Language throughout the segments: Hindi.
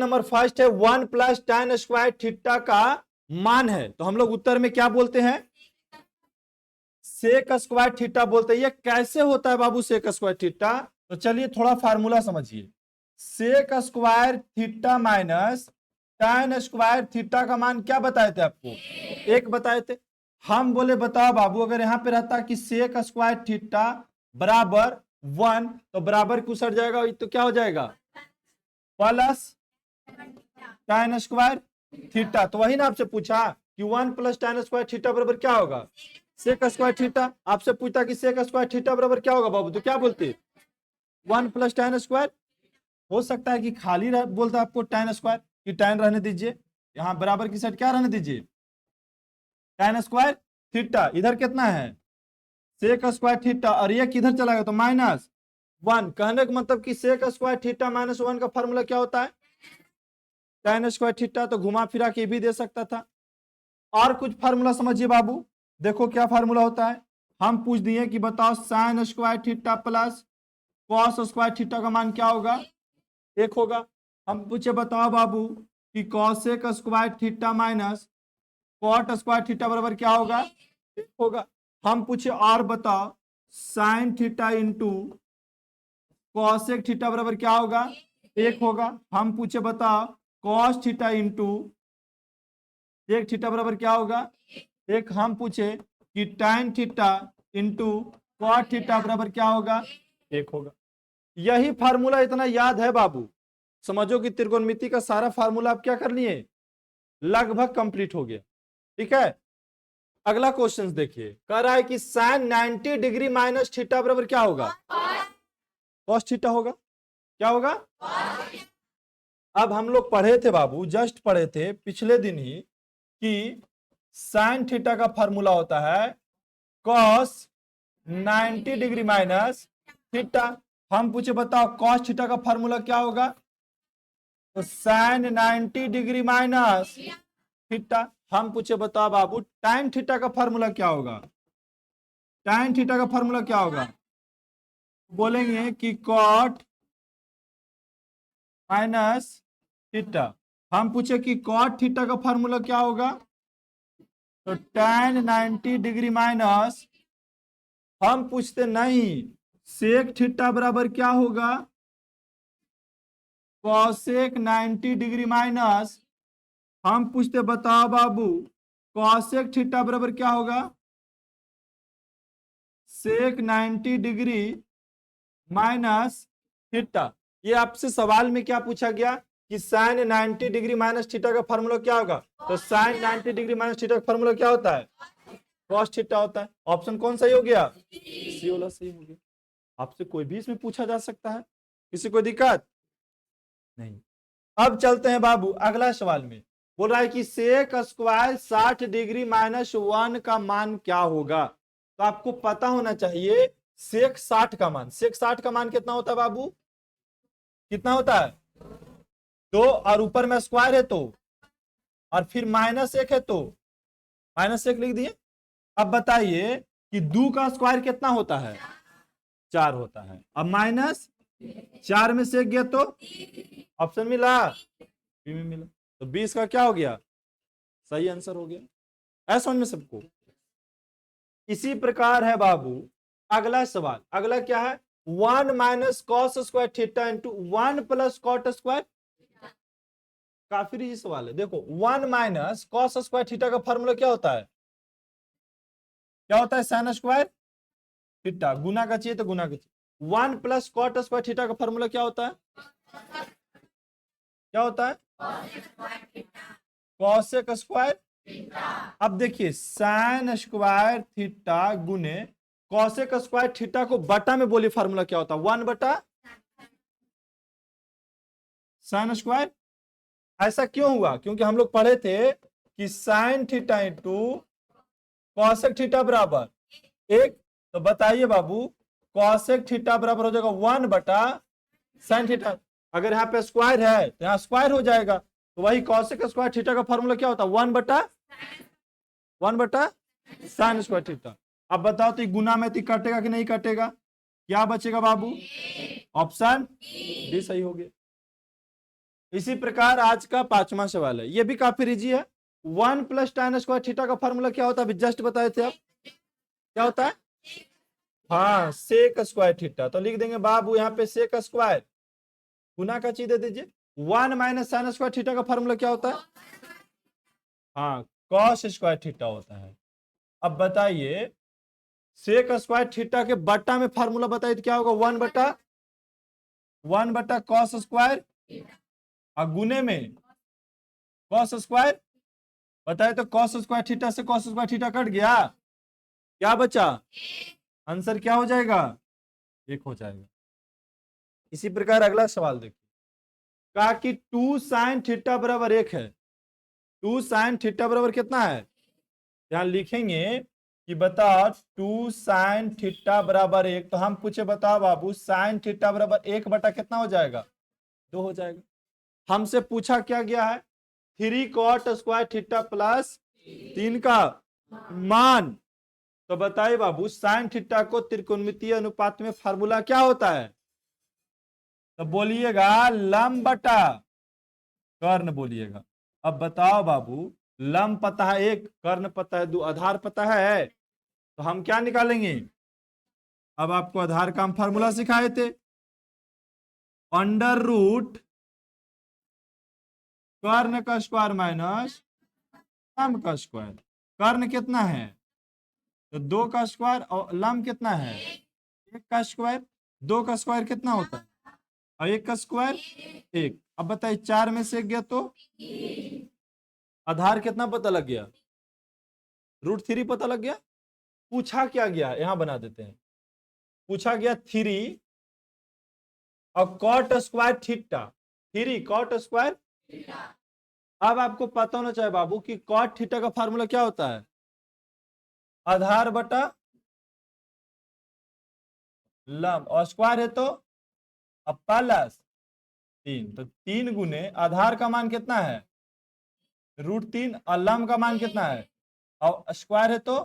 नंबर फर्स्ट है 1 प्लस tan स्क्वायर थीटा का मान है, तो हम लोग उत्तर में क्या बोलते हैं? सेक स्क्वायर थीटा बोलते हैं। ये कैसे होता है बाबू सेक स्क्वायर थीटा? तो चलिए थोड़ा फार्मूला समझिए। Sec square theta minus tan square theta का मान क्या बताए थे आपको? एक बताए थे। हम बोले बताओ बाबू, अगर यहां पे रहता कि सेक स्क्वायर थीटा बराबर 1, तो बराबर क्यों सट जाएगा, तो क्या हो जाएगा? Plus tan square theta. तो वही ना आपसे पूछा कि 1 प्लस tan स्क्वायर थीटा बराबर क्या होगा? Sec square theta. आपसे पूछता कि सेक स्क्वायर थीटा बराबर क्या होगा बाबू, तो क्या बोलते? 1 प्लस tan स्क्वायर। हो सकता है कि खाली बोलता आपको tan स्क्वायर, कि tan रहने दीजिए, यहां बराबर की साइड क्या रहने दीजिए? tan square theta. इधर कितना है? सेक स्क्वायर थीटा, और ये किधर चला गया तो -1। कहने का मतलब कि सेक स्क्वायर थीटा -1 का फॉर्मूला क्या होता है? tan square theta. तो घुमा फिरा के भी दे सकता था। और कुछ फार्मूला समझिए बाबू, देखो क्या फार्मूला होता है। हम पूछ दिए कि बताओ sign square theta plus cos square theta का मान क्या होगा? 1 होगा। हम पूछे बताओ बाबू कि cosec square theta minus cot square theta बराबर क्या होगा? 1 होगा। हम पूछे और बताओ sine theta into cosec theta बराबर क्या होगा? 1 होगा। हम पूछे बताओ cos theta into sec theta बराबर क्या होगा? 1। हम पूछे कि tan theta into cot theta बराबर क्या होगा? 1 होगा। यही फार्मूला इतना याद है बाबू, समझो कि त्रिकोणमिति का सारा फार्मूला आप क्या कर लिए? लगभग कंप्लीट हो गया। ठीक है, अगला क्वेश्चन देखिए। कह रहा है कि साइन 90 डिग्री माइनस थीटा बराबर क्या होगा? कॉस थीटा होगा। क्या होगा? अब हम लोग पढ़े थे बाबू, जस्ट पढ़े थे पिछले दिन ही, कि साइन थीटा का फॉर्मूला होता है कॉस 90 डिग्री माइनस थीटा। हम पूछे बताओ कॉस थीटा का फॉर्मूला क्या होगा? तो साइन 90 डिग्री माइनस थीटा। हम पूछे बताओ बाबू tan थीटा का फॉर्मूला क्या होगा? tan थीटा का फॉर्मूला क्या होगा? बोलेंगे कि कॉट माइनस थीटा। हम पूछे कि कॉट थीटा का फॉर्मूला क्या होगा? तो tan 90 डिग्री माइनस, हम पूछते नहीं सेक थीटा बराबर क्या होगा? Cosec 90 degree minus. हम पूछते बताओ बाबू कॉसेक थीटा बराबर क्या होगा? सेक 90 डिग्री माइनस थीटा। ये आपसे सवाल में क्या पूछा गया कि साइन 90 डिग्री माइनस थीटा का फॉर्मूला क्या होगा? तो साइन 90 डिग्री माइनस थीटा का फॉर्मूला क्या होता है? कॉस थीटा होता है। ऑप्शन कौन सही हो गया? सी वाला सही हो गया। आपसे कोई भी इसमें पूछा जा सकता है, किसी को दिक्कत नहीं। अब चलते हैं बाबू अगला सवाल में। बोल रहा है कि सेक स्क्वायर 60 डिग्री -1 का मान क्या होगा? तो आपको पता होना चाहिए सेक 60 का मान। सेक 60 का मान कितना होता है बाबू? कितना होता है? 2, और ऊपर में स्क्वायर है तो, और फिर -1 है तो -1 लिख दिए। अब बताइए कि 2 का स्क्वायर कितना होता है? 4 होता है। अब -4 में से गया तो ऑप्शन मिला, बी में मिला, तो 20 का क्या हो गया? सही आंसर हो गया। ऐसा में सबको। इसी प्रकार है बाबू अगला सवाल। अगला क्या है? 1 minus cos square theta into 1 plus cot square. काफी इजी सवाल है। देखो 1 माइनस कॉस स्क्वायर थीटा का फॉर्मूला क्या होता है? क्या होता है? Sign square theta. गुना का चाहिए तो गुना का चाहिए। 1 प्लस कॉट स्क्वायर थीटा का फॉर्मूला क्या होता है? क्या होता है? Cosec square. अब देखिए साइन स्क्वायर थीटा गुने कॉसेक स्क्वायर थीटा को बटा में बोली फार्मूला क्या होता है? 1 बटा साइन स्क्वायर। ऐसा क्यों हुआ? क्योंकि हम लोग पढ़े थे कि sign theta into cosec theta बराबर 1। तो बताइए बाबू कॉसेक थीटा बराबर हो जाएगा 1 बटा साइन थीटा। अगर यहाँ पे स्क्वायर है तो यहाँ स्क्वायर हो जाएगा। तो वही कॉसेक स्क्वायर थीटा का फॉर्मूला क्या होता है? 1 बटा साइन स्क्वायर थीटा। अब बताओ तो गुना में तो कटेगा कि नहीं कटेगा? क्या बचेगा बाबू? ऑप्शन डी सही हो गया। इसी प्रकार आज का 5वां सवाल है, ये भी काफी इजी है। 1 प्लस tan स्क्वायर थीटा का फॉर्मूला क्या होता है, अभी जस्ट बताए थे आप, क्या होता है? हाँ, सेक स्क्वायर थीटा। तो लिख देंगे बाबू यहाँ पे सेक स्क्वायर, गुना का चीज दे दीजिए। 1 माइनस साइन स्क्वायर थीटा का फॉर्मूला क्या होता है? हाँ, कॉस स्क्वायर थीटा होता है। अब बताइए, सेक स्क्वायर थीटा के बट्टा में फार्मूला बताइए तो क्या होगा? 1 बटा कॉस स्क्वायर, और गुने में कॉस स्क्वायर। बताए तो कॉस स्क्वायर थीटा से कॉस स्क्वायर थीटा कट गया, क्या बचा? आंसर क्या हो जाएगा? 1 हो जाएगा। इसी प्रकार अगला सवाल देखिए, कहा कि 2 साइन थीटा बराबर 1 है। 2 साइन थीटा बराबर कितना है? यहां लिखेंगे कि बता 2 साइन थीटा बराबर 1, तो हम पूछे बताओ बाबू साइन थीटा बराबर 1 बटा कितना हो जाएगा? 2 हो जाएगा। हमसे पूछा क्या गया है? 3 कॉट स्क्वायर थीटा प्लस 3 का मान। तो बताइए बाबू साइन थीटा को त्रिकोणमितीय अनुपात में फार्मूला क्या होता है? तो बोलिएगा लंब बटा कर्ण बोलिएगा। अब बताओ बाबू, लंब पता है 1, कर्ण पता है 2, आधार पता है, तो हम क्या निकालेंगे? अब आपको आधार का हम फार्मूला सिखाए थे, अंडर रूट कर्ण का स्क्वायर माइनस लंब का स्क्वायर। कर्ण कितना है? तो 2 का स्क्वायर, और लंब कितना है? 1 का स्क्वायर। 2 का स्क्वायर कितना होता है? और 1 का स्क्वायर 1। अब बताइए 4 में से 1 गया तो आधार कितना पता लग गया? √3 पता लग गया। पूछा क्या गया, यहां बना देते हैं। पूछा गया 3 और cot square theta, 3 cot square. अब आपको पता होना चाहिए बाबू कि कॉट थीटा का फार्मूला क्या होता है? आधार बटा लंब, और स्क्वायर है तो अब प्लस 3, तो 3 गुने आधार का मान कितना है? √3, और लंब का मान कितना है? और स्क्वायर है तो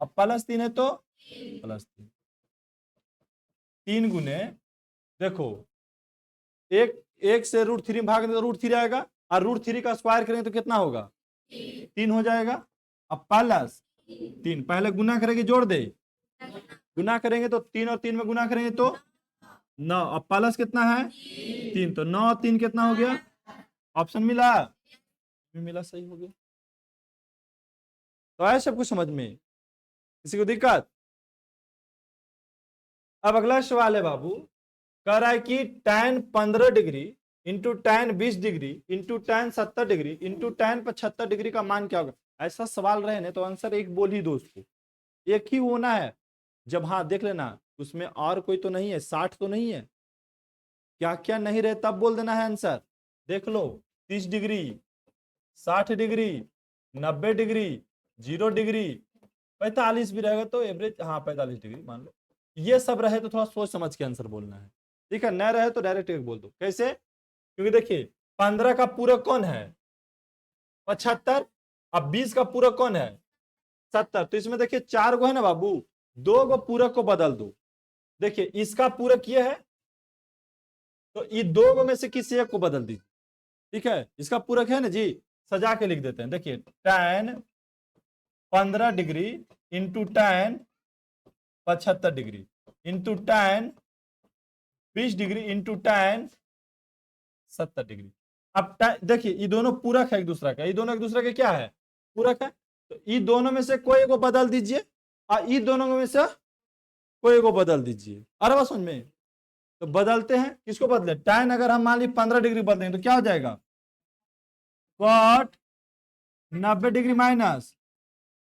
अब +3 है तो +3। 3 गुने, देखो एक एक से √3 भाग दें तो √3 आएगा, और √3 का स्क्वायर करेंगे तो कितना होगा? 3 हो जाएगा। अब +3, पहले गुना करेंगे जोड़ दे, गुना करेंगे तो 3 और 3 में गुना करेंगे तो 9, अब प्लस कितना है? 3, तो 9 और 3 कितना हो गया? ऑप्शन मिला, मिला, सही हो गया। तो आया सब कुछ समझ में? किसी को दिक्कत? अब अगला सवाल है बाबू, कह रहा है कि tan 15 degree into tan 20 degree into tan 70 degree into tan 75 degree का मान क्या होगा? ऐसा सवाल रहे ना तो आंसर एक बोल ही दो उसको, एक ही होना है। जब हाँ देख लेना उसमें और कोई तो नहीं है, 60 तो नहीं है, क्या क्या नहीं रहे तब बोल देना है आंसर। देख लो 30 डिग्री, 60 डिग्री, 90 डिग्री, 0 डिग्री, 45 भी रहेगा तो एवरेज, हाँ 45 डिग्री मान लो। ये सब रहे तो थोड़ा सोच समझ के आंसर बोलना है, ठीक है? न रहे तो डायरेक्ट एक बोल दो। कैसे? क्योंकि देखिए 15 का पूरक कौन है? 75। अब 20 का पूरक कौन है? 70। तो इसमें देखिए 4 गो है ना बाबू, 2 गो पूरक को बदल दो। देखिए इसका पूरक ये है, तो ये 2 गो में से किसी एक को बदल दीजिए, ठीक है? इसका पूरक है ना जी, सजा के लिख देते हैं। देखिए tan 15 degree into tan 75 degree into tan 20 degree into tan 70 degree. अब देखिए ये दोनों पूरक है एक दूसरा का, ये दोनों एक दूसरे के क्या है? पूरक है। तो ये दोनों में से कोई को बदल दीजिए, और ये दोनों में से कोई को बदल दीजिए। अरे बात समझ में? तो बदलते हैं, किसको बदले? tan अगर हम मान ली 15 डिग्री बदलेंगे तो क्या हो जाएगा? cot 90 degree minus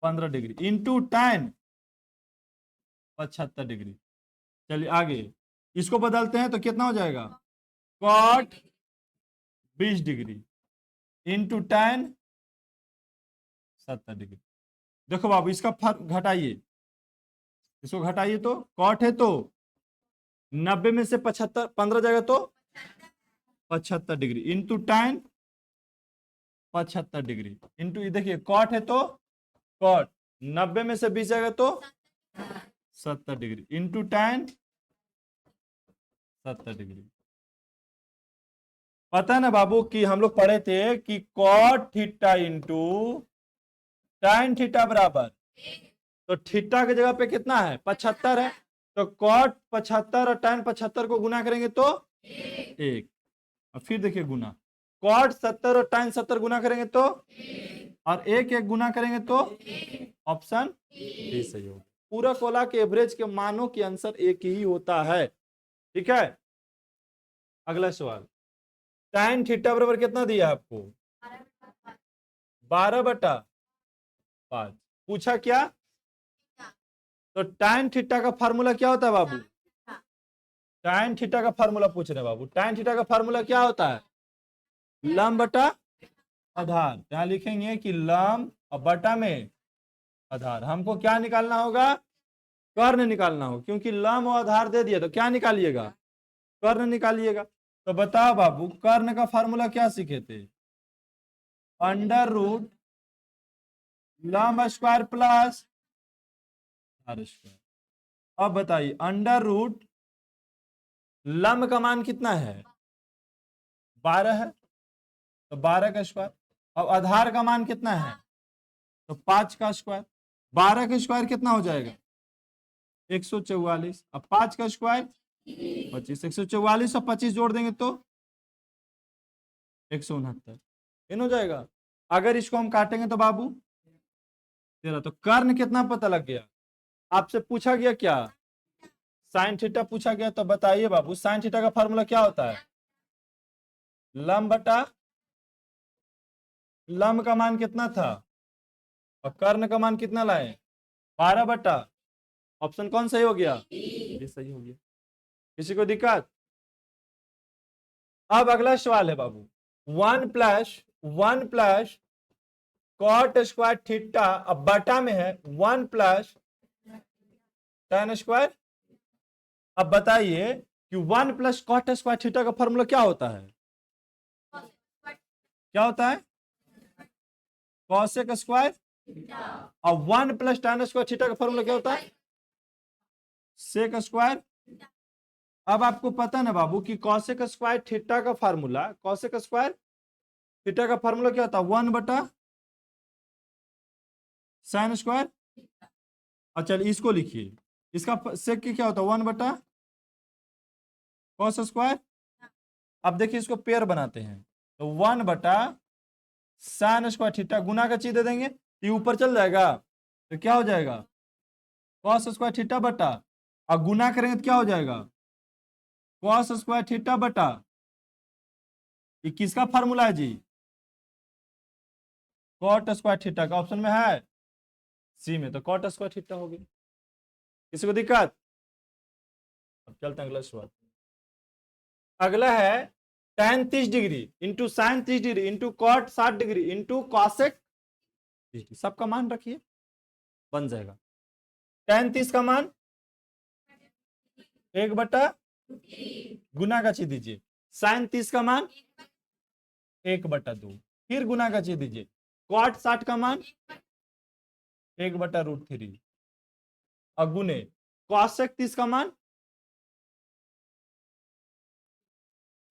15 degree into tan 75 degree. चलिए आगे इसको बदलते हैं तो कितना हो जाएगा? cot 20 degree into tan 70 degree. देखो बाबू इसका फर्क घटाइए, इसको घटाइए तो cot है तो 90 में से 75, 15 जाएगा तो 75 degree into tan 75 degree into, देखिए cot है तो cot 90 में से 20 जाएगा तो 70 डिग्री इंटू tan 70 डिग्री। पता है ना बाबू कि हम लोग पढ़े थे कि cot theta into tan theta बराबर, तो थीटा की जगह पे कितना है 75 है, तो कॉट 75 और tan 75 को गुना करेंगे तो 1। और फिर देखिए गुना, कॉट 70 और tan 70 गुना करेंगे तो, और एक एक गुना करेंगे तो ऑप्शन डी सही होगा। पूरा कोला के एवरेज के मानों की आंसर एक ही होता है। ठीक है, अगला सवाल, tan थीटा बराबर कितना दिया आपको 12/5। पूछा क्या, तो tan थीटा का फार्मूला क्या होता है बाबू, tan थीटा का फार्मूला पूछ रहे हैं बाबू, tan थीटा का फार्मूला क्या होता है लंब बटा आधार। यहां लिखेंगे कि लंब और बटा में आधार। हमको क्या निकालना होगा, कर्ण निकालना हो, क्योंकि लंब और आधार दे दिया तो क्या निकालिएगा, कर्ण निकालिएगा। तो बताओ बाबू कर्ण का फार्मूला क्या सीखे थे, अंडर रूट लंब स्क्वायर प्लस आधार स्क्वायर। अब बताइए अंडर रूट लंब का मान कितना है 12 है, तो 12 का स्क्वायर, और आधार का मान कितना है तो 5 का स्क्वायर। 12 का स्क्वायर कितना हो जाएगा 144, अब 5 का स्क्वायर 25, 144 और 25 जोड़ देंगे तो 169 इन हो जाएगा। अगर इसको हम काटेंगे तो बाबू 13, तो कर्ण कितना पता लग गया। आपसे पूछा गया क्या, साइन थीटा पूछा गया, तो बताइए बाबू साइन थीटा का फार्मूला क्या होता है लंब बटा, लंब का मान कितना था और कर्ण का मान कितना लाए 12/, ऑप्शन कौन सही हो गया, ये सही हो गया। किसी को दिक्कत। अब अगला सवाल है बाबू, 1 प्लस कॉट स्क्वायर थीटा, अब बटा में है 1 प्लस tan स्क्वायर। अब बताइए कि 1 प्लस कॉट स्क्वायर थीटा का फॉर्मूला क्या होता है, क्या होता है कॉसेक स्क्वायर, और 1 प्लस tan स्क्वायर थीटा का फॉर्मूला क्या होता है सेक स्क्वायर। अब आपको पता ना बाबू कि कॉसेक स्क्वायर थीटा का फार्मूला, कॉसेक स्क्वायर थीटा का फार्मूला क्या होता है 1/sin स्क्वायर। और चलिए इसको लिखिए, इसका सेक क्या होता है 1/cos स्क्वायर। अब देखिए इसको पेयर बनाते हैं, तो 1/sin स्क्वायर थीटा, गुना का चीज दे देंगे ये ऊपर चल जाएगा, तो क्या हो जाएगा cos स्क्वायर थीटा बटा, और गुना करेंगे तो क्या हो जाएगा cos स्क्वायर थीटा बटा, ये किसका फार्मूला है जी cot स्क्वायर थीटा का, ऑप्शन में है सी में, तो cot स्क्वायर थीटा हो गया। किसी को दिक्कत। अब चलते हैं अगला सवाल, अगला है tan 30 degree into sine 30 degree into cot 60 degree into cosec 30 सबका मान रखिए बन जाएगा। tan 30 का मान 1/, गुना का चीज दीजिए, साइन 30 का मान 1/2, फिर गुना का चीज दीजिए, कॉट 60 का मान 1/√3, और गुने कॉसेक 30 का मान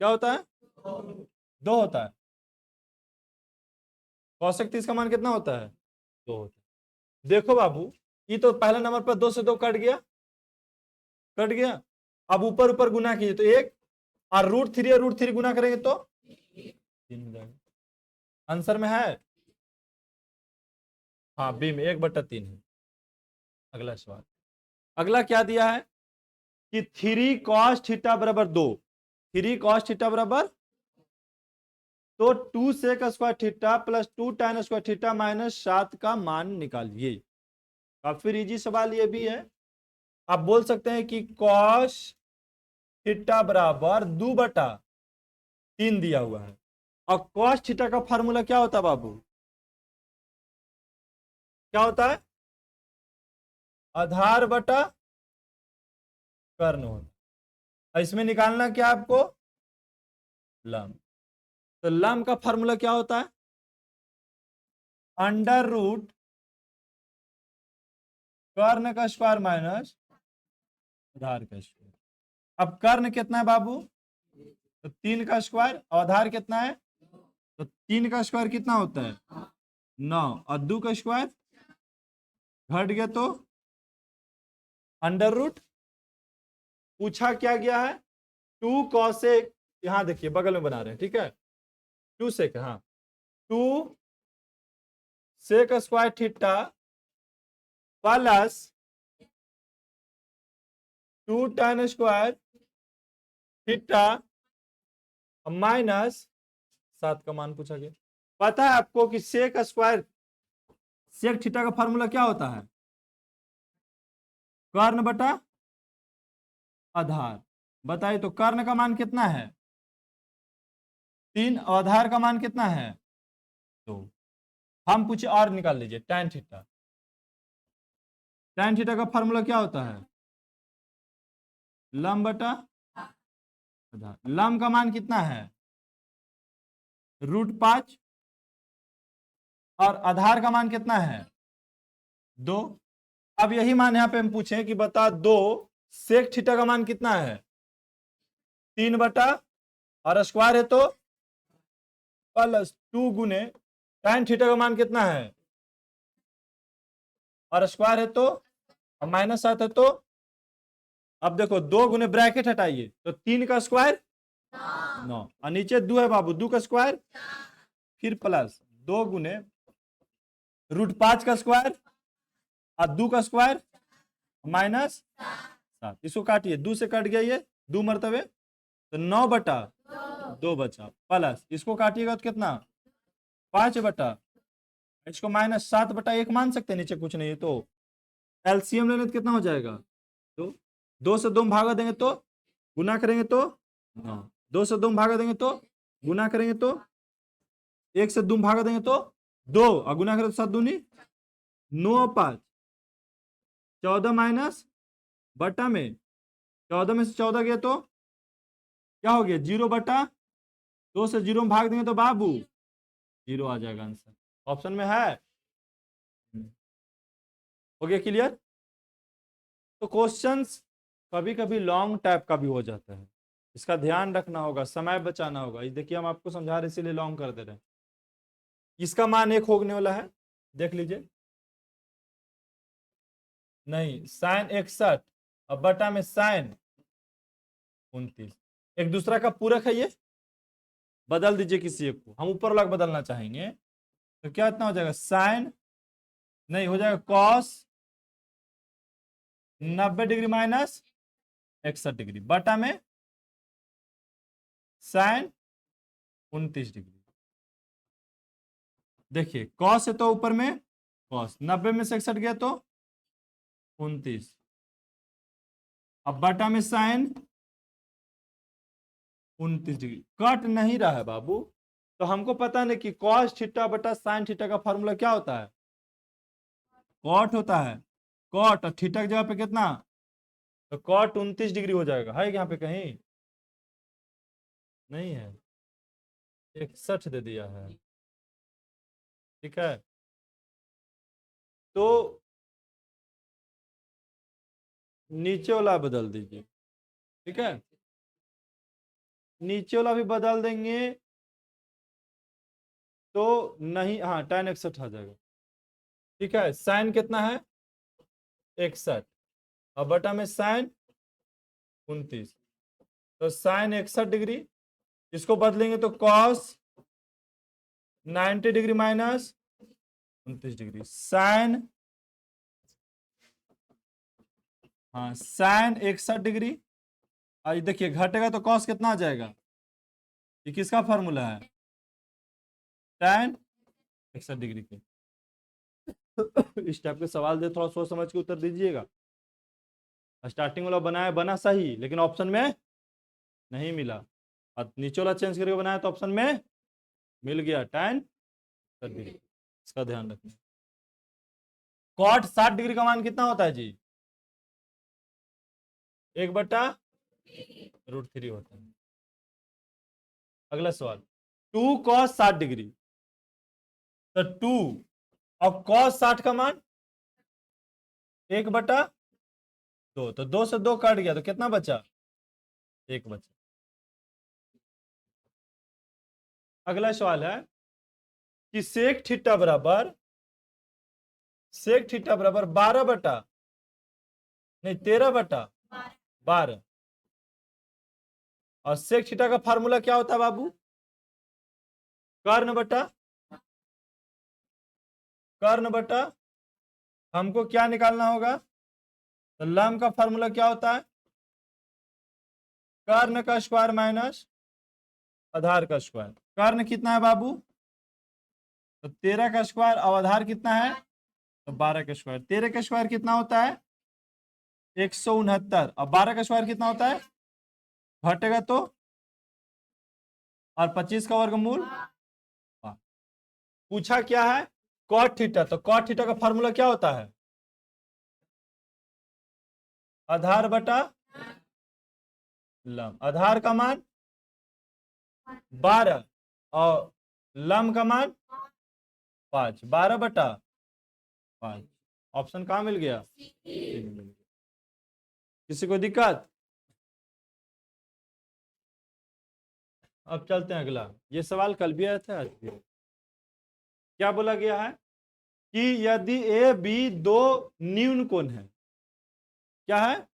क्या होता है 2 होता है। कॉसेक 30 का मान कितना होता है 2 होता है। देखो बाबू ये तो पहले नंबर पर 2 से 2 कट गया, कट गया। अब ऊपर ऊपर गुना कीजिए तो 1, और √3 और √3 गुना करेंगे तो 3 हो जाएगा। आंसर में है हाँ बी में 1/3 है। अगला सवाल, अगला क्या दिया है कि 3 cos थीटा बराबर 2, 3 cos थीटा बराबर, तो 2 sec square theta plus 2 tan square theta minus 7 का मान निकालिए। काफी इजी सवाल ये भी है। आप बोल सकते हैं कि cos थीटा बराबर 2/3 दिया हुआ है, और cos थीटा का फार्मूला क्या होता है बाबू, क्या होता है आधार बटा कर्ण होता है। इसमें निकालना क्या आपको लंब, तो लंब का फार्मूला क्या होता है अंडर रूट कर्ण का स्क्वायर माइनस आधार का स्क्वायर। अब कर्ण कितना है बाबू तो 3 का स्क्वायर और आधार कितना है, तो 3 का स्क्वायर कितना होता है 9, और 2 का स्क्वायर घट गया तो अंडर रूट। पूछा क्या गया है 2 कॉसेक, यहां देखिए बगल में बना रहे हैं, ठीक है 2 सेक, हाँ 2 sec square theta plus 2 tan square theta minus 7 का मान पूछा गया। पता है आपको कि सेक स्क्वायर सेक थीटा का फॉर्मूला क्या होता है, कर्ण बटा आधार। बताइए तो कर्ण का मान कितना है 3, आधार का मान कितना है 2। हम पूछे और निकाल लीजिए tan थीटा। tan थीटा का फॉर्मूला क्या होता है लंब बटा आधार। लंब का मान कितना है √5 और आधार का मान कितना है 2। अब यही मान यहां पे हम पूछे कि बता 2 सेक थीटा का मान कितना है 3 बटा और स्क्वायर है तो प्लस 2 गुने tan थीटा का मान कितना है और स्क्वायर है तो माइनस 7 है तो। अब देखो 2 गुने ब्रैकेट हटाइए तो 3 का स्क्वायर 9 और नीचे 2 है बाबू, 2 का स्क्वायर फिर प्लस 2 गुने √5 का स्क्वायर और 2 का स्क्वायर माइनस 7। इसको काटिए, 2 से कट गया ये 2 मरतबे तो 9 बटा 2 बचा, प्लस इसको काटिएगा तो कितना 5 बटा, इसको माइनस 7 बटा 1 मान सकते हैं, नीचे कुछ नहीं है तो एलसीएम लेने तो कितना हो जाएगा तो 2 से 2 में भागा देंगे तो गुना करेंगे तो 9, 2 से 2 में भागा देंगे तो गुना करेंगे तो 1 से 2 में भागा देंगे तो 2 और गुना करें तो 7 दूनी 9 और 5 14 माइनस बटा में 14 में से 14 गया तो क्या हो गया 0 बटा 2 से 0 में भाग देंगे तो बाबू 0 आ जाएगा आंसर। ऑप्शन में है। हो गया क्लियर। तो क्वेश्चंस कभी कभी लॉन्ग टाइप का भी हो जाता है, इसका ध्यान रखना होगा, समय बचाना होगा। ये देखिए हम आपको समझा रहे इसीलिए लॉन्ग कर दे रहे हैं। इसका मान 1 होने वाला है, देख लीजिए। नहीं साइन 61 और बटा में साइन 29, एक दूसरा का पूरक है, ये बदल दीजिए किसी एक को। हम ऊपर वाला बदलना चाहेंगे तो क्या इतना हो जाएगा साइन, नहीं हो जाएगा कॉस 90 डिग्री माइनस 61 डिग्री बटा में साइन 29 डिग्री। देखिए कॉस है तो ऊपर में कॉस 90 में से 61 गया तो 29, अब बटा में साइन 29 डिग्री। कट नहीं रहा है बाबू, तो हमको पता नहीं कि कॉस थीटा बटा साइन थीटा का फॉर्मूला क्या होता है कॉट होता है। कॉट और थीटा की जगह पे कितना, तो कॉट 29 डिग्री हो जाएगा। है यहाँ पे कहीं नहीं है, 61 दे दिया है, ठीक है। तो नीचे वाला बदल दीजिए, ठीक है, नीचे वाला भी बदल देंगे तो नहीं, हाँ tan 61 आ जाएगा, ठीक है। साइन कितना है 61 और बटा में साइन 29, तो साइन 61 डिग्री, इसको बदलेंगे तो cos 90 degree minus 29 degree sine, हाँ साइन 61 डिग्री। और देखिए घटेगा तो कॉस कितना आ जाएगा, ये किसका फॉर्मूला है tan 61 डिग्री के। इस टाइप के सवाल दे थोड़ा सोच समझ के उत्तर दीजिएगा। स्टार्टिंग वाला बनाया बना सही लेकिन ऑप्शन में नहीं मिला, और नीचे वाला चेंज करके बनाया तो ऑप्शन में मिल गया tan 60 डिग्री। इसका ध्यान रखना। कॉट 60 डिग्री का मान कितना होता है जी 1/√3 होता है। अगला सवाल 2 cos 60 डिग्री, तो 2 और cos 60 का मान 1/2, तो 2 से 2 कट गया तो कितना बचा 1 बचा। अगला सवाल है कि सेक थीटा बराबर 12 बटा नहीं 13/12 और सेक थीटा का फार्मूला क्या होता है बाबू? कर्ण बटा हमको क्या निकालना होगा? तो लंब का फार्मूला क्या होता है? कर्ण का स्क्वायर माइनस आधार का स्क्वायर। कर्ण कितना है बाबू? तो 13 का स्क्वायर और आधार कितना है? तो 12 का स्क्वायर। 13 का स्क्वायर कितना होता है? 169 और 12 का स्क्वायर कितना होता है? घटेगा तो और 25 का वर्गमूल। पूछा क्या है? Cot theta. तो कॉट थीटा का फार्मूला क्या होता है? आधार बटा लंब। आधार का मान 12 और लंब का मान 5। 12/5। ऑप्शन कहाँ मिल गया? किसी को दिक्कत? अब चलते हैं अगला। ये सवाल कल भी आया था, आज भी। क्या बोला गया है कि यदि ए बी दो न्यून कोण है, क्या है?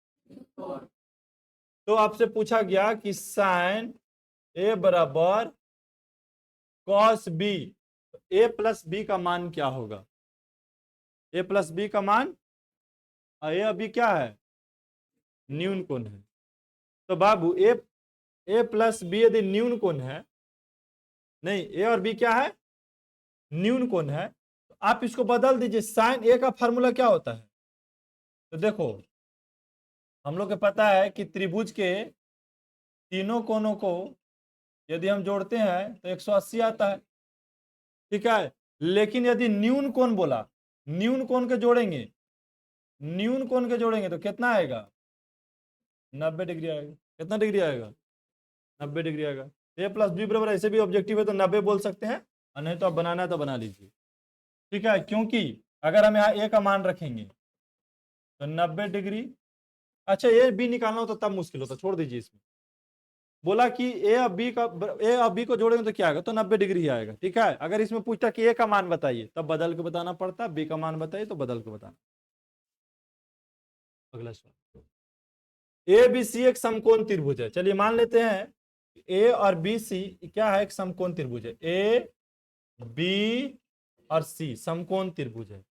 तो आपसे पूछा गया कि साइन ए बराबर कॉस बी, ए प्लस बी का मान क्या होगा? ए प्लस बी का मान, ए अभी क्या है? न्यून कोण है। तो बाबू ए प्लस बी यदि न्यून कोण है, नहीं ए और बी क्या है? न्यून कोण है, तो आप इसको बदल दीजिए। साइन ए का फार्मूला क्या होता है? तो देखो हम लोग को पता है कि त्रिभुज के तीनों कोणों को यदि हम जोड़ते हैं तो 180 आता है, ठीक है। लेकिन यदि न्यून कोण बोला, न्यून कोण के जोड़ेंगे, न्यून कोण के जोड़ेंगे तो कितना आएगा? 90 डिग्री आएगा। कितना डिग्री आएगा? 90 डिग्री आएगा। ए प्लस बी बराबर, ऐसे भी ऑब्जेक्टिव है तो 90 बोल सकते हैं, और नहीं तो आप बनाना है तो बना लीजिए, ठीक है। क्योंकि अगर हम यहाँ ए का मान रखेंगे तो 90 डिग्री। अच्छा ए बी निकालना हो तो तब मुश्किल होता, छोड़ दीजिए इसमें। बोला कि ए और बी को जोड़ेंगे तो क्या आएगा? तो 90 डिग्री ही आएगा, ठीक है। अगर इसमें पूछता कि ए का मान बताइए तब बदल के बताना पड़ता, बी का मान बताइए तो बदल के बताना। अगला सवाल, ए बी सी एक समकोण त्रिभुज है। चलिए मान लेते हैं ए और बी सी क्या है? एक समकोण त्रिभुज है। ए बी और सी समकोण त्रिभुज है,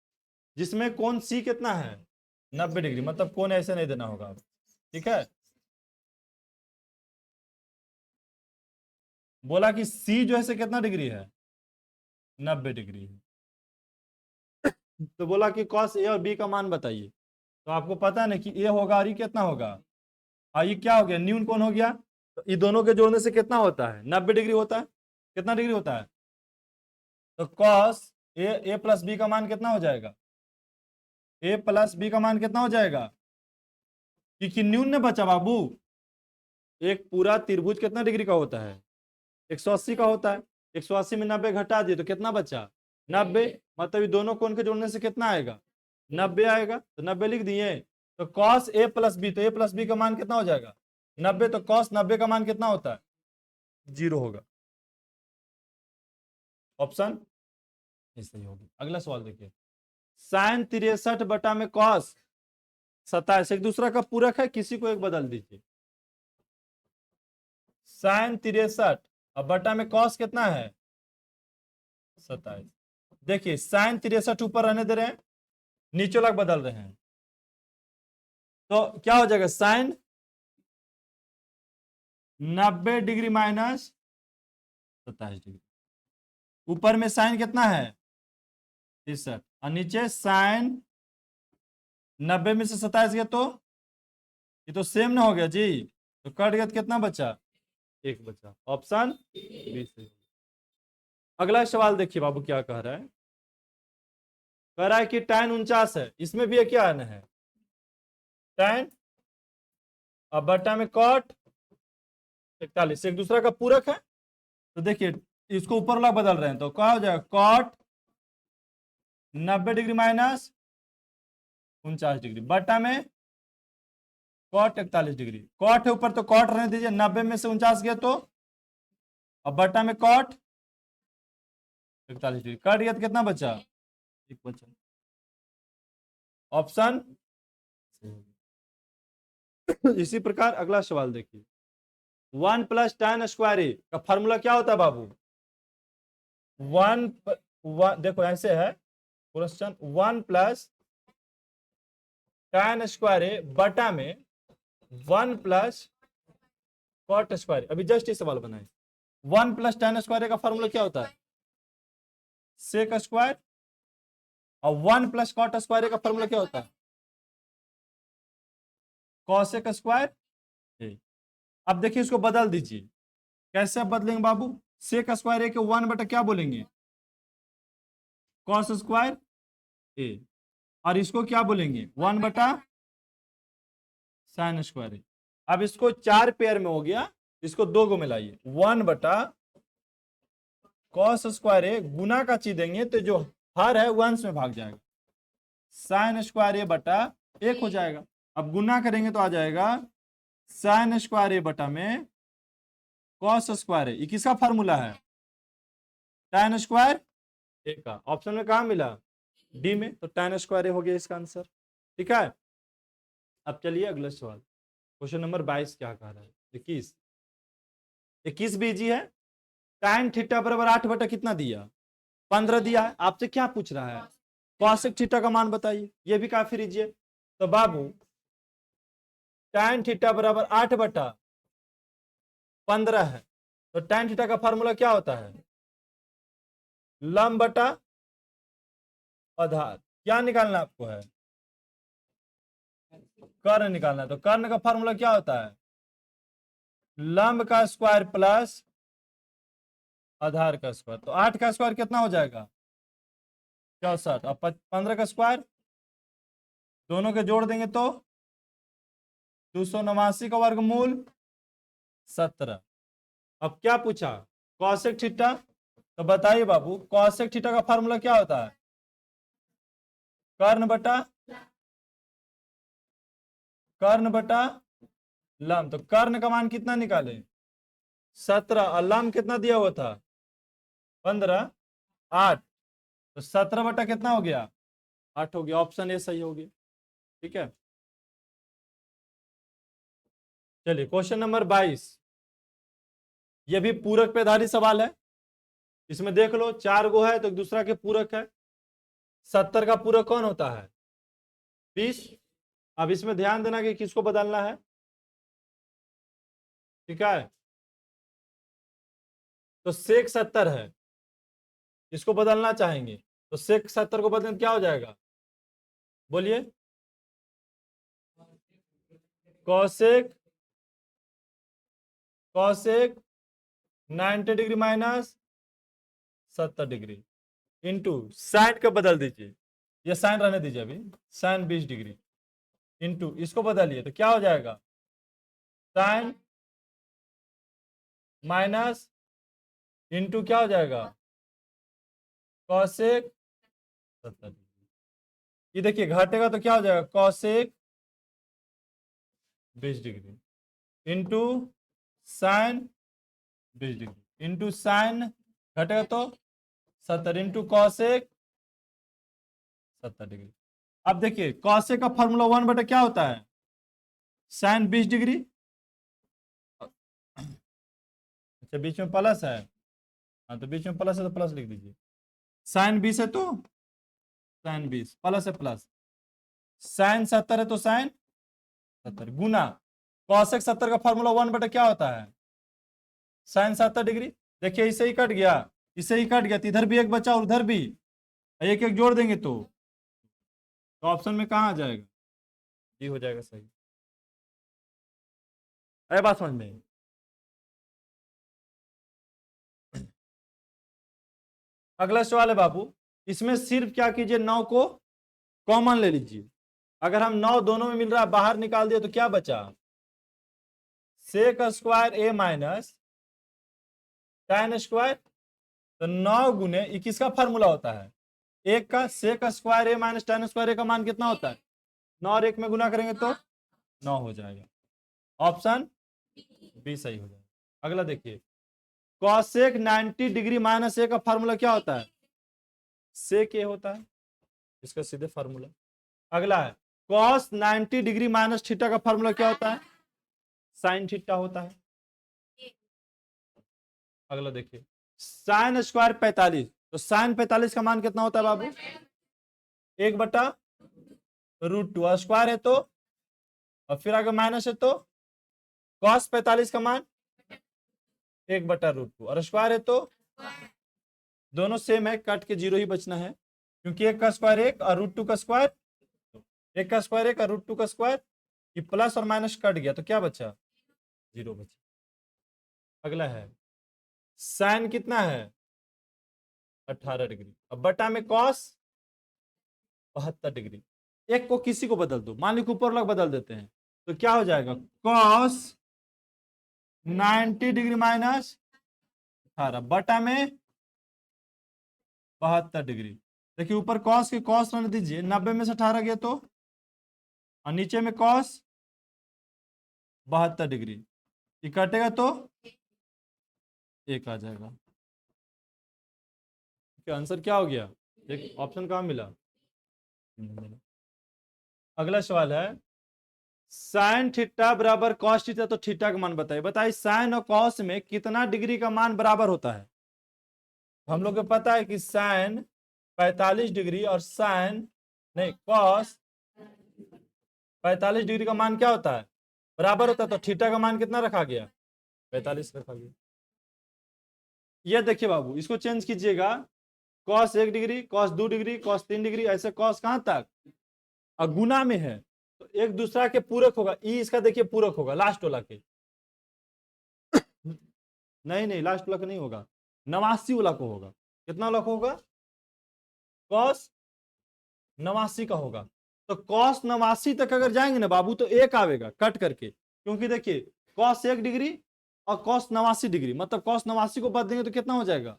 जिसमें कोण सी कितना है? 90 डिग्री। मतलब कोण ऐसे नहीं देना होगा, ठीक है। बोला कि सी जो है कितना डिग्री है? 90 डिग्री है। तो बोला कि कॉस ए और बी का मान बताइए। तो आपको पता है ना कि ए होगा और ये कितना होगा? और ये क्या हो गया? न्यून कोण हो गया। तो ये दोनों के जोड़ने से कितना होता है? 90 डिग्री होता है। कितना डिग्री होता है? तो कॉस ए प्लस बी का मान कितना हो जाएगा? ए प्लस बी का मान कितना हो जाएगा? क्योंकि न्यून ने बचा बाबू। एक पूरा त्रिभुज कितना डिग्री का होता है? 180 का होता है। 180 में 90 घटा दिए तो कितना बचा? 90। मतलब ये दोनों कोण के जोड़ने से कितना आएगा? 90 आएगा। तो 90 लिख दिए। तो कॉस ए प्लस बी, तो ए प्लस बी का मान कितना हो जाएगा? 90। तो कॉस 90 का मान कितना होता है? 0 होगा। ऑप्शन सही होगी। अगला सवाल देखिए, साइन 63 बटा में कॉस 27 एक दूसरा का पूरक है, किसी को एक बदल दीजिए। साइन 63 और बटा में कॉस कितना है? 27। देखिए साइन 63 ऊपर रहने दे रहे हैं, नीचे वाला बदल रहे हैं, तो क्या हो जाएगा? Sine 90 degree minus 27 degree. ऊपर में साइन कितना है? 63 और नीचे साइन 90 में से 27 गया तो ये तो सेम ना हो गया जी। तो कट गया तो कितना बचा? 1 बचा। ऑप्शन बी सही। अगला सवाल देखिए बाबू क्या कह रहा है। कह रहा है कि tan 49 है, इसमें भी क्या आना है? tan और बटा में cot 41 एक दूसरा का पूरक है। तो देखिए इसको ऊपर वाला बदल रहे हैं तो क्या हो जाएगा? cot 90 डिग्री माइनस 49 डिग्री बटा में cot 41 डिग्री। cot है ऊपर तो cot रहने दीजिए, 90 में से 49 गया तो, अब बटा में cot 41 डिग्री। कट गया तो कितना बचा? एक बचा। ऑप्शन इसी प्रकार अगला सवाल देखिए, 1 प्लस tan स्क्वायर ए का फॉर्मूला क्या होता है बाबू? देखो ऐसे है क्वेश्चन, 1 प्लस tan स्क्वायर ए बटा में 1 प्लस कॉट स्क्वायर। अभी जस्ट ये सवाल बनाए, 1 प्लस tan स्क्वायर ए का फॉर्मूला क्या होता है? Sec square. और 1 प्लस कॉट स्क्वायर ए का फॉर्मूला क्या होता है? Cosec square. अब देखिए इसको बदल दीजिए, कैसे आप बदलेंगे बाबू? सेक स्क्वायर ए के 1 बटा क्या बोलेंगे? कॉस स्क्वायर ए। और इसको क्या बोलेंगे? 1 बटा साइन स्क्वायर ए। अब इसको 4 पेयर में हो गया, इसको 2 को मिलाइए, 1 बटा कॉस स्क्वायर ए गुना का चीज देंगे तो जो हर है वंश में भाग जाएगा, साइन स्क्वायर ए बटा 1 हो जाएगा। अब गुना करेंगे तो आ जाएगा साइन स्क्वायर ए बटा में कॉस स्क्वायर ए। किसका फॉर्मूला है? tan स्क्वायर ए का। ऑप्शन में कहा मिला? डी में। तो tan स्क्वायर ए हो गया इसका आंसर। ठीक है, अब चलिए अगला सवाल, क्वेश्चन नंबर 22 क्या कह रहा है? 21 भी इजी है। tan थीटा बराबर 8 बटा कितना दिया? 15 दिया है। आपसे क्या पूछ रहा है? कॉसेक थीटा का मान बताइए। ये भी काफी इजी है। तो बाबू tan थीटा बराबर 8 बटा 15 है, तो tan थीटा का फॉर्मूला क्या होता है? लंब बटा आधार। क्या निकालना आपको है? कर्ण निकालना है। तो कर्ण का फॉर्मूला क्या होता है? लंब का स्क्वायर प्लस आधार का स्क्वायर। तो 8 का स्क्वायर कितना हो जाएगा? 64। अब 15 का स्क्वायर, दोनों के जोड़ देंगे तो 289 का वर्गमूल 17। अब क्या पूछा? Cosec theta. तो बताइए बाबू कॉसेक थीटा का फॉर्मूला क्या होता है? कर्ण बटा लंब। तो कर्ण का मान कितना निकाले? 17। और लंब कितना दिया हुआ था? 15। 8। तो 17 बटा कितना हो गया? 8 हो गया। ऑप्शन ए सही हो गया। ठीक है, चलिए क्वेश्चन नंबर 22, ये भी पूरक पे आधारित सवाल है। इसमें देख लो 4 गो है तो एक दूसरा के पूरक है। 70 का पूरक कौन होता है? 20। अब इसमें ध्यान देना कि किसको बदलना है। ठीक है, तो सेक 70 है, इसको बदलना चाहेंगे तो सेक 70 को बदलें क्या हो जाएगा? बोलिए। Cosec 90 degree minus 70 degree into sign का बदल दीजिए, ये साइन रहने दीजिए अभी, साइन 20 डिग्री इंटू इसको बदलिए तो क्या हो जाएगा? साइन माइनस इंटू क्या हो जाएगा? Cosec 70 degree. ये देखिए घटेगा तो क्या हो जाएगा? Cosec 20 degree into sign 20 degree into sign घटेगा तो 70 इंटू कॉसेक 70 डिग्री। अब देखिए कॉसेक का फॉर्मूला 1 बटा क्या होता है? Sine 20 degree. अच्छा बीच में प्लस है, हाँ तो बीच में प्लस है तो प्लस लिख दीजिए। साइन 20 है तो साइन 20 प्लस है प्लस, साइन 70 है तो साइन 70 गुना कॉसेक 70 का फॉर्मूला 1 बटा क्या होता है? Sine 70 degree. देखिए इसे ही कट गया, इसे ही कट गया तो इधर भी एक बचा और उधर भी एक एक जोड़ देंगे तो ऑप्शन में कहाँ आ जाएगा? जी हो जाएगा सही। अरे बात समझ में। अगला सवाल है बाबू, इसमें सिर्फ क्या कीजिए 9 को कॉमन ले लीजिए। अगर हम 9 दोनों में मिल रहा है बाहर निकाल दिए तो क्या बचा? सेक स्क्वायर ए माइनस tan स्क्वायर। तो 9 गुने किसका फॉर्मूला होता है? 1 का। सेक स्क्वायर ए माइनस tan स्क्वायर ए का मान कितना होता है? 9 और 1 में गुना करेंगे तो 9 हो जाएगा। ऑप्शन बी सही हो जाएगा। अगला देखिए, कॉसेक 90 डिग्री माइनस ए का फॉर्मूला क्या होता है? सेक ए होता है, इसका सीधे फार्मूला। अगला है cos 90 डिग्री माइनस थीटा का फार्मूला क्या होता है? साइन थीटा होता है। अगला देखिए साइन स्क्वायर 45, तो साइन 45 का मान कितना होता है बाबू? 1/√2, स्क्वायर है तो, और फिर आगे माइनस है तो cos 45 का मान 1/√2, और स्क्वायर है तो दोनों सेम है, कट के जीरो ही बचना है, क्योंकि एक का स्क्वायर एक और √2 का स्क्वायर, एक का स्क्वायर एक और √2 का स्क्वायर, ये प्लस और माइनस कट गया तो क्या बचा? जीरो बचा। अगला है साइन कितना है? 18 डिग्री, अब बटा में cos 72 डिग्री। एक को किसी को बदल दो, मान ली ऊपर लोग बदल देते हैं, तो क्या हो जाएगा? cos 90 डिग्री माइनस 18 बटा में 72 डिग्री। देखिए ऊपर cos के cos रहने दीजिए, 90 में से 18 गया तो, और नीचे में cos 72 डिग्री, ये कटेगा तो एक आ जाएगा। आंसर क्या हो गया? एक ऑप्शन कहाँ मिला? अगला सवाल है साइन थीटा बराबर कॉस थीटा, तो थीटा का मान बताइए। बताइए साइन और कॉस में कितना डिग्री का मान बराबर होता है? हम लोग को पता है कि साइन 45 डिग्री और साइन नहीं कॉस 45 डिग्री का मान क्या होता है? बराबर होता है, तो थीटा का मान कितना रखा गया? 45 रखा गया। ये देखिए बाबू, इसको चेंज कीजिएगा, cos 1 degree, cos 2 degree, cos 3 degree, ऐसे कॉस कहां तक, और गुना में है तो एक दूसरा के पूरक होगा। ई इसका देखिए पूरक होगा लास्ट वाला के, नहीं लास्ट वाला का नहीं होगा, 89 वाला को होगा। कितना वाला को होगा? कॉस 89 का होगा। तो कॉस 89 तक अगर जाएंगे ना बाबू तो एक आवेगा कट करके, क्योंकि देखिए कॉस 1 डिग्री और कॉस 89 डिग्री, मतलब कॉस 89 को बदलेंगे तो कितना हो जाएगा?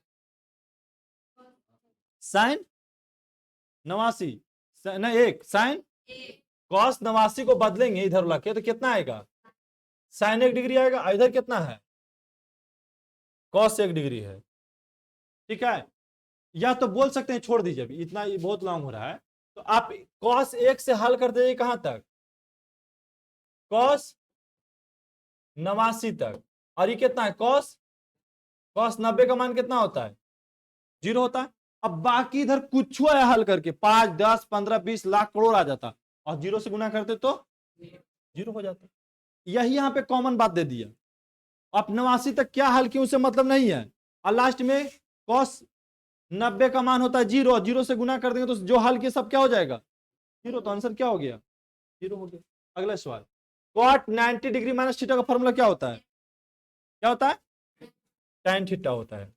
साइन 89 नहीं एक साइन कॉस 89 को बदलेंगे इधर लाके तो कितना आएगा? साइन 1 डिग्री आएगा। इधर कितना है? कॉस 1 डिग्री है। ठीक है, या तो बोल सकते हैं छोड़ दीजिए, अभी इतना ये बहुत लॉन्ग हो रहा है, तो आप कॉस 1 से हल कर दीजिए कहां तक? कॉस 89 तक। और ये कितना है? कॉस 90 का मान कितना होता है? 0 होता है। अब बाकी इधर कुछ है हल करके 5 10 15 20 लाख करोड़ आ जाता, और 0 से गुना करते तो 0 हो जाता। यही यहाँ पे कॉमन बात दे दिया। अब 89 तक क्या हल किया उसे मतलब नहीं है, और लास्ट में कॉस 90 का मान होता है 0, 0 से गुना कर देंगे तो जो हल किया सब क्या हो जाएगा? 0। तो आंसर क्या हो गया? 0 हो गया। अगला सवाल कॉट 90 डिग्री माइनस थीटा का फॉर्मूला क्या होता है? क्या होता है? tan थीटा होता है।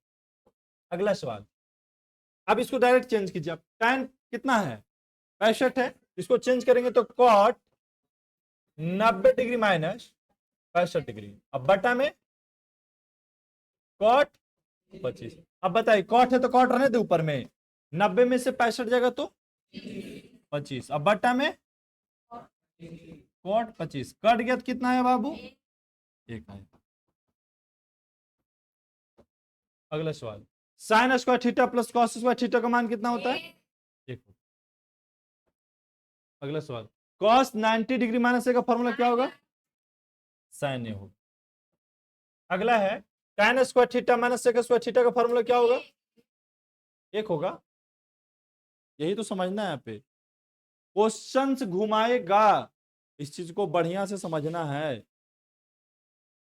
अगला सवाल, अब इसको डायरेक्ट चेंज कीजिए। अब tan कितना है? 65 है, इसको चेंज करेंगे तो कॉट 90 डिग्री माइनस 65 डिग्री, अब बटा में कॉट 25। अब बताइए कॉट है तो कॉट रहने दे ऊपर में, 90 में से 65 जाएगा तो 25, अब बटा में कॉट 25 कट गया तो कितना है बाबू? 1 है। अगला सवाल sine square theta plus cos square theta का मान कितना होता है? 1। अगला सवाल कॉस 90 डिग्री माइनस का फॉर्मूला क्या होगा? साइन ए होगा। अगला है tan square theta minus sec square theta का फॉर्मूला क्या होगा? 1 होगा। यही तो समझना है यहाँ पे, क्वेश्चन घुमाएगा, इस चीज को बढ़िया से समझना है।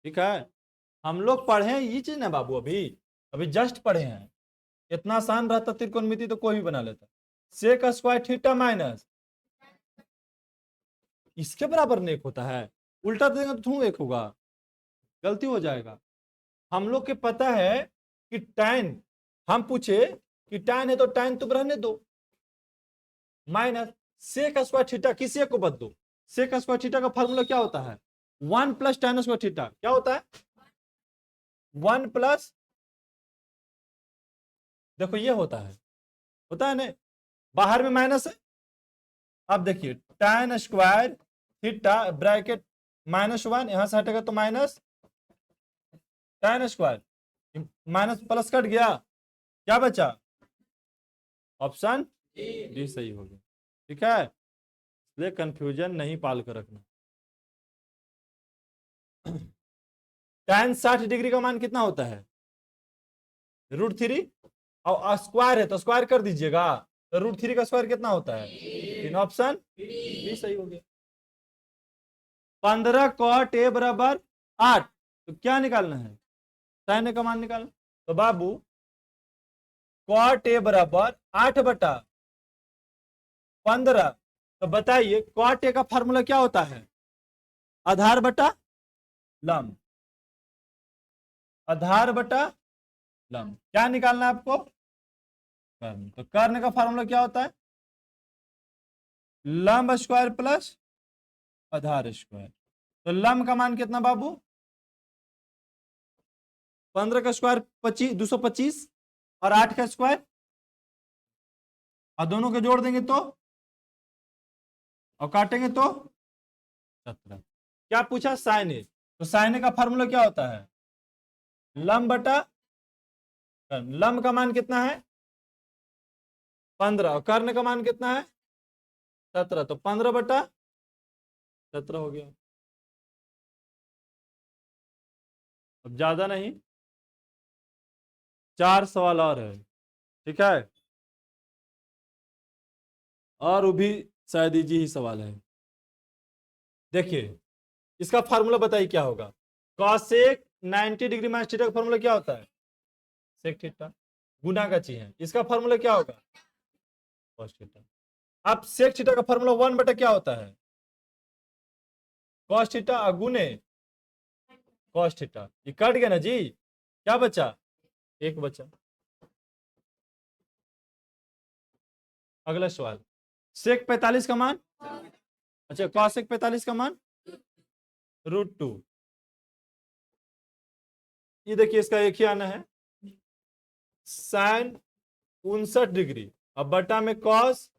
ठीक है, हम लोग पढ़े ये चीज ना बाबू, अभी जस्ट पढ़े हैं। इतना आसान रहता त्रिकोणमिति तो कोई भी बना लेता। सेक स्क्वायर थीटा माइनस इसके बराबर नेक होता है, उल्टा देंगे तो थू 1 होगा, गलती हो जाएगा। हम लोग के पता है कि tan, हम पूछे कि tan है तो tan तुम रहने दो, माइनस सेक स्क्वायर थीटा किसी एक को बदलो। सेक स्क्वायर थीटा का फॉर्मूला क्या होता है? 1 प्लस tan स्क्वायर थीटा क्या होता है? 1 प्लस, देखो ये होता है ना, बाहर में माइनस है। अब देखिए tan स्क्वायर थीटा ब्रैकेट -1, यहां से हटेगा तो minus tan square, minus plus cut गया, क्या बचा? ऑप्शन डी सही हो गया। ठीक है, इसलिए कंफ्यूजन नहीं पाल कर रखना। tan 60 डिग्री का मान कितना होता है? √3, और स्क्वायर है तो स्क्वायर कर दीजिएगा, तो √3 का स्क्वायर कितना होता है? 3, ऑप्शन बी सही हो गया। 15 cot a बराबर 8, तो क्या निकालना है? sin a का मान निकालना। तो बाबू cot a बराबर 8/15, तो बताइए cot a का फॉर्मूला क्या होता है? आधार बटा लंब, आधार बटा लंब। क्या निकालना है आपको? कर्ण। तो कर्ण का फॉर्मूला क्या होता है? लंब स्क्वायर प्लस आधार स्क्वायर। तो लंब का मान कितना बाबू? 15 का स्क्वायर 225, और 8 का स्क्वायर, और दोनों को जोड़ देंगे तो, और काटेंगे तो 17। क्या पूछा? साइन ए। तो साइन ए का फॉर्मूला क्या होता है? लंब बटा कर्ण। लंब का मान कितना है? 15, और कर्ण का मान कितना है? 17, तो 15/17 हो गया। अब ज्यादा नहीं, 4 सवाल और है। ठीक है, और वो भी शायद इजी ही सवाल है। देखिए, इसका फार्मूला बताइए क्या होगा? कॉसेक 90 डिग्री माइनस थीटा का फार्मूला क्या होता है? Sec theta. गुना का चाहिए, इसका फार्मूला क्या होगा? Cos theta. अब सेक थीटा का फार्मूला 1 बटा क्या होता है? कॉस थीटा गुने कॉस थीटा। ये कट गया ना जी, क्या बचा? 1 बचा। अगला सवाल, सेक 45 का मान, अच्छा कॉसेक 45 का मान √2। ये देखिए, इसका एक ही आना है, साइन 59 डिग्री, अब बटा में कॉस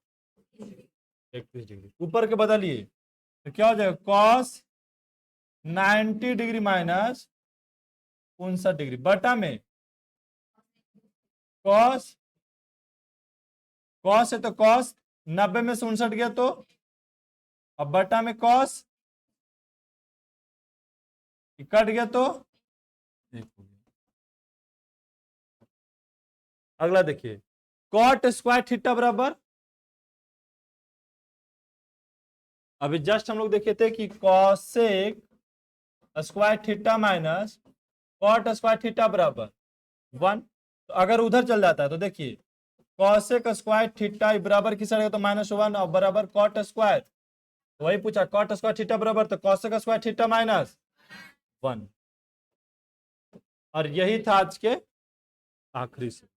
31 डिग्री। ऊपर के बदलिए तो क्या हो जाएगा? कॉस 90 डिग्री माइनस 59 डिग्री, बटा में कॉस, कॉस है तो कॉस 90 में से 59 गया तो, अब बटा में कॉस कट गया तो 1 हो गया। अगला देखिए, कॉट स्क्वायर थीटा बराबर, अभी जस्ट हम लोग देखे थे कि cosec square theta minus cot square theta बराबर 1। तो अगर उधर चल जाता है तो देखिए, कॉसेक स्क्वायर थीटा बराबर किस आएगा? तो -1, और बराबर कॉट स्क्वायर। तो वही पूछा, कॉट स्क्वायर थीटा बराबर, तो कॉसेक स्क्वायर थीटा -1। और यही था आज के आखिरी से।